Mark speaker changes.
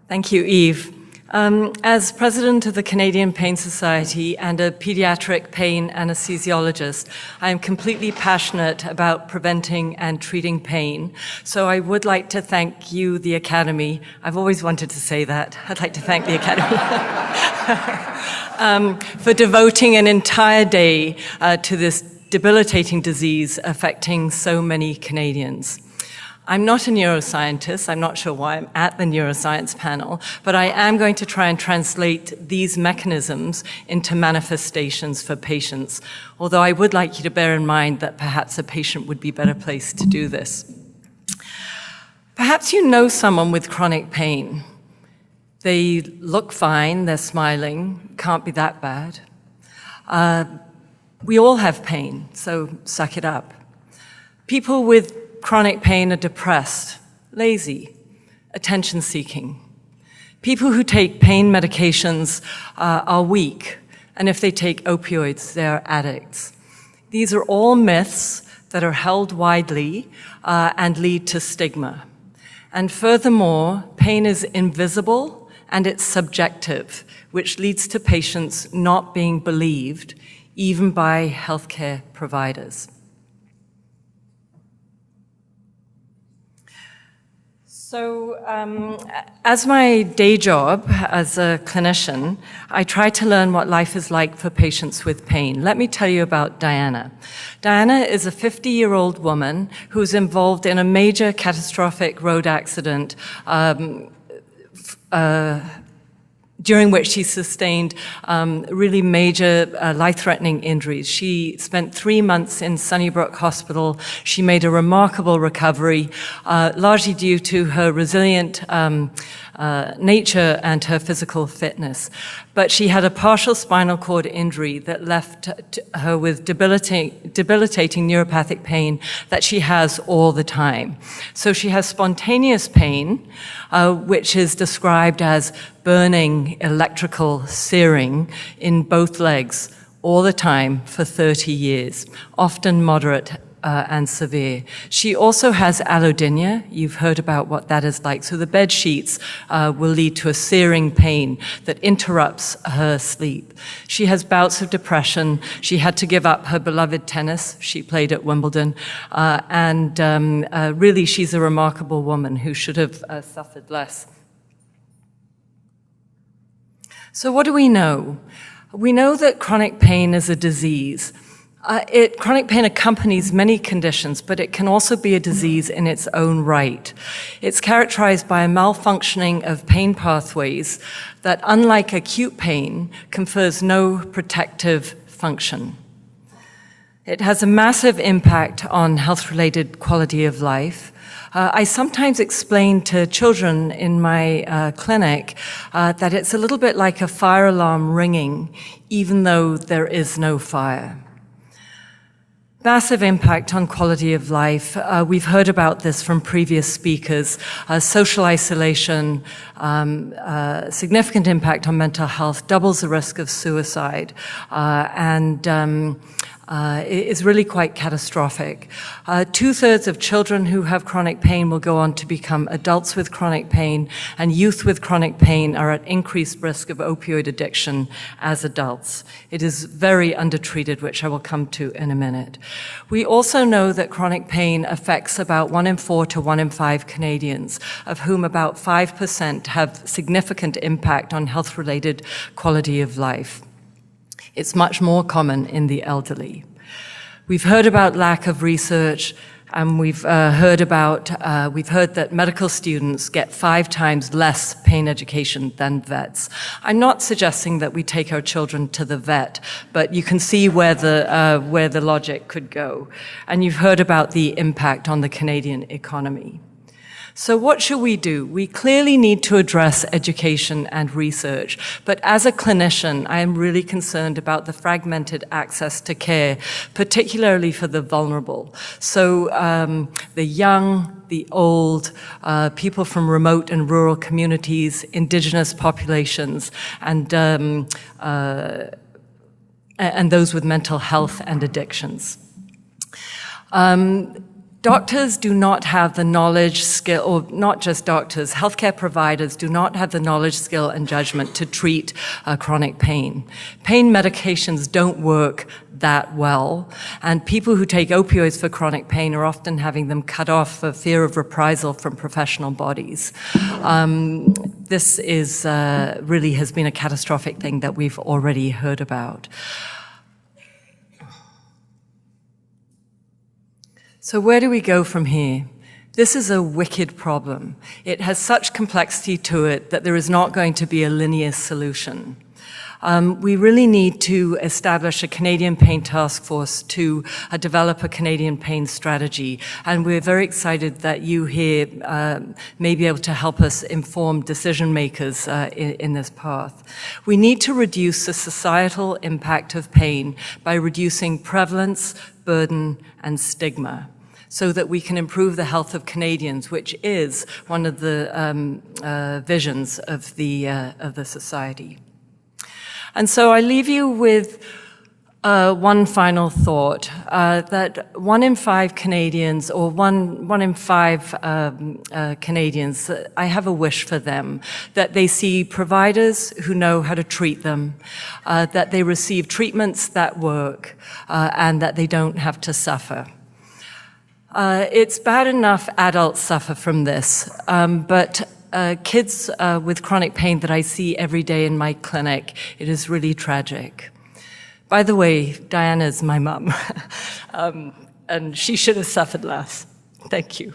Speaker 1: Thank you, Eve. As president of the Canadian Pain Society and a pediatric pain anesthesiologist, I am completely passionate about preventing and treating pain. So I would like to thank you, the Academy. I've always wanted to say that. I'd like to thank the Academy for devoting an entire day to this debilitating disease affecting so many Canadians. I'm not a neuroscientist. I'm not sure why I'm at the neuroscience panel, but I am going to try and translate these mechanisms into manifestations for patients, although I would like you to bear in mind that perhaps a patient would be better placed to do this. Perhaps you know someone with chronic pain. They look fine, they're smiling, can't be that bad. We all have pain, so suck it up. People with chronic pain are depressed, lazy, attention-seeking. People who take pain medications are weak, and if they take opioids, they're addicts. These are all myths that are held widely and lead to stigma. And furthermore, pain is invisible and it's subjective, which leads to patients not being believed, even by healthcare providers. So, as my day job as a clinician, I try to learn what life is like for patients with pain. Let me tell you about Diana. Diana is a 50-year-old woman who's involved in a major catastrophic road accident during which she sustained really major life-threatening injuries. She spent 3 months in Sunnybrook Hospital. She made a remarkable recovery, largely due to her resilient nature and her physical fitness. But she had a partial spinal cord injury that left her with debilitating neuropathic pain that she has all the time. So she has spontaneous pain, which is described as burning electrical searing in both legs all the time for 30 years, often moderate and severe. She also has allodynia. You've heard about what that is like. So the bed sheets will lead to a searing pain that interrupts her sleep. She has bouts of depression. She had to give up her beloved tennis. She played at Wimbledon. Really, she's a remarkable woman who should have suffered less. So what do we know? We know that chronic pain is a disease. Chronic pain accompanies many conditions, but it can also be a disease in its own right. It's characterized by a malfunctioning of pain pathways that, unlike acute pain, confers no protective function. It has a massive impact on health-related quality of life. I sometimes explain to children in my clinic that it's a little bit like a fire alarm ringing, even though there is no fire. Massive impact on quality of life. We've heard about this from previous speakers. Social isolation, significant impact on mental health, doubles the risk of suicide, is really quite catastrophic. 2/3 of children who have chronic pain will go on to become adults with chronic pain, and youth with chronic pain are at increased risk of opioid addiction as adults. It is very undertreated, which I will come to in a minute. We also know that chronic pain affects about 1 in 4 to 1 in 5 Canadians, of whom about 5% have significant impact on health-related quality of life. It's much more common in the elderly. We've heard about lack of research, and we've heard that medical students get 5 times less pain education than vets. I'm not suggesting that we take our children to the vet, but you can see where the logic could go. And you've heard about the impact on the Canadian economy. So what should we do? We clearly need to address education and research, but as a clinician, I am really concerned about the fragmented access to care, particularly for the vulnerable. So the young, the old, people from remote and rural communities, indigenous populations, and those with mental health and addictions. Doctors do not have the knowledge, skill, or not just doctors, healthcare providers do not have the knowledge, skill, and judgment to treat chronic pain. Pain medications don't work that well, and people who take opioids for chronic pain are often having them cut off for fear of reprisal from professional bodies. This is really has been a catastrophic thing that we've already heard about. So where do we go from here? This is a wicked problem. It has such complexity to it that there is not going to be a linear solution. We really need to establish a Canadian Pain Task Force to develop a Canadian pain strategy. And we're very excited that you here may be able to help us inform decision makers in this path. We need to reduce the societal impact of pain by reducing prevalence, burden, and stigma, so that we can improve the health of Canadians, which is one of the visions of the society. And so I leave you with one final thought, that 1 in 5 Canadians, or one in 5 Canadians, I have a wish for them, that they see providers who know how to treat them, that they receive treatments that work, and that they don't have to suffer. It's bad enough adults suffer from this, but kids with chronic pain that I see every day in my clinic, it is really tragic. By the way, Diana's my mum, and she should have suffered less. Thank you.